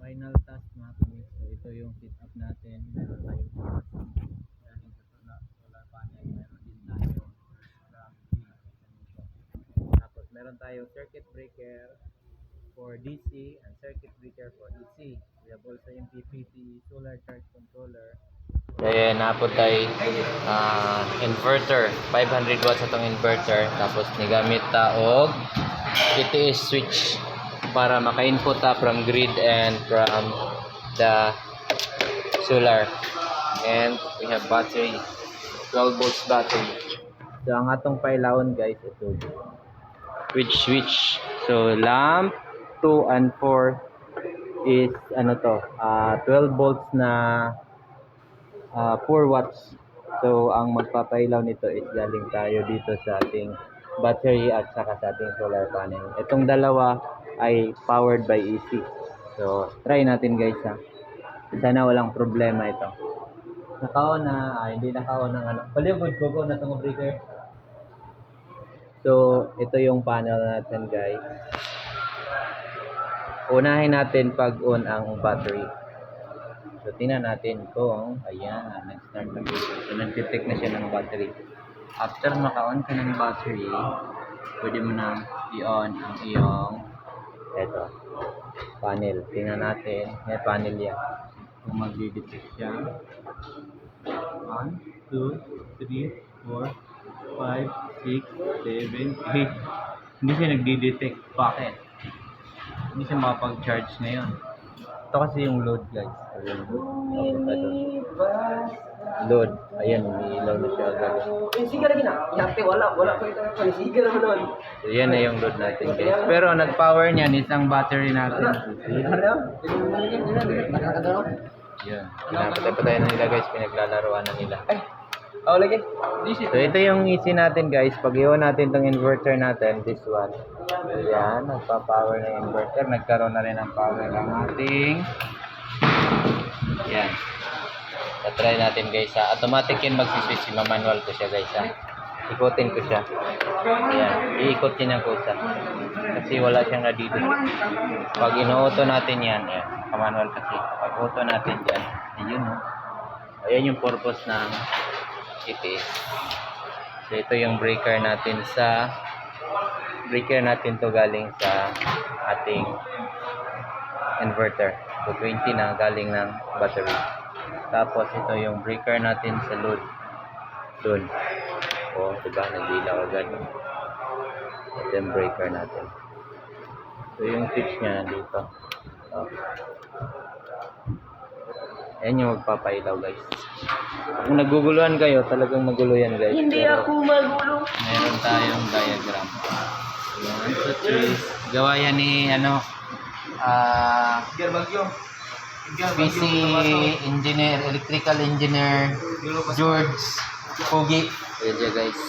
final task mga kami. So ito yung sit up natin. Meron tayong galing sa solar panel. Meron din tayo from tapos meron tayong circuit breaker for DC and circuit breaker for AC. We have also yung PPT solar charge controller. Kaya napod tayo inverter, 500 watts atong inverter, tapos nigamit ta og PTS switch para maka-input ta from grid and from the solar. And we have battery, 12 volts battery. So ang atong pailawon guys ito switch. So lamp 2 and 4 is 12 volts na 4 watts. So ang magpapailaw nito is galing tayo dito sa ating battery at saka sa ating solar panel. Itong dalawa ay powered by AC. So try natin guys ha. Sana walang problema ito. Naka-on na, hindi naka-on ng ano. Palibod ko na itong breaker. So ito yung panel natin guys. Unahin natin pag-on ang battery. So, tingnan natin kung, ayan, nag-start na dito. So, nag-detect na siya ng battery. After maka-on ka ng battery, pwede mo na i-on ang iyong, eto, panel. Tingnan natin, may panel yan. Kung mag-detect siya. 1, 2, 3, 4, 5, 6, 7, 8. Hindi siya nag-detect. Bakit? Hindi siya makapag-charge ngayon. Ito kasi yung load guys. Ayun. Load. Ayan, umiilaw na siya agad. Sige lagi na. Yate wala pa ito. Sige naman nun. So yan na yung load natin guys. Pero nag-power niyan isang battery natin. Yan. Pinapatay na nila guys. Pinaglalaroan na nila. Oh, lagi. So ito yung easy natin guys. Pag iwan natin tong inverter natin, this one. Ayan, nagpa-power na yung inverter. Nagkaroon na rin ng power ng ating. Ayan. Try natin guys ha. Automatic yun magsiswitch. Manual ko siya guys ha. Ikutin ko siya. Ayan. Iikot yun ang kusa. Kasi wala siyang nadito. Pag ino-auto natin yan. Ayan. Manual kasi. Pag auto natin dyan. Ayun o. Ayan yung purpose ng CTS. So ito yung breaker natin to galing sa ating inverter. So 20 na galing ng battery. Tapos ito yung breaker natin sa load. Doon. O, diba? Nagdilaw agad. Ito yung breaker natin. So yung switch niya dito. So, ayan yung magpapailaw guys. Kung naguguluhan kayo, talagang magulo yan guys. Hindi Pero, ako magulo. meron tayong diagram. Yan, so trees. Gawa yan ni PC engineer, electrical engineer George Pogi. Ayan siya guys.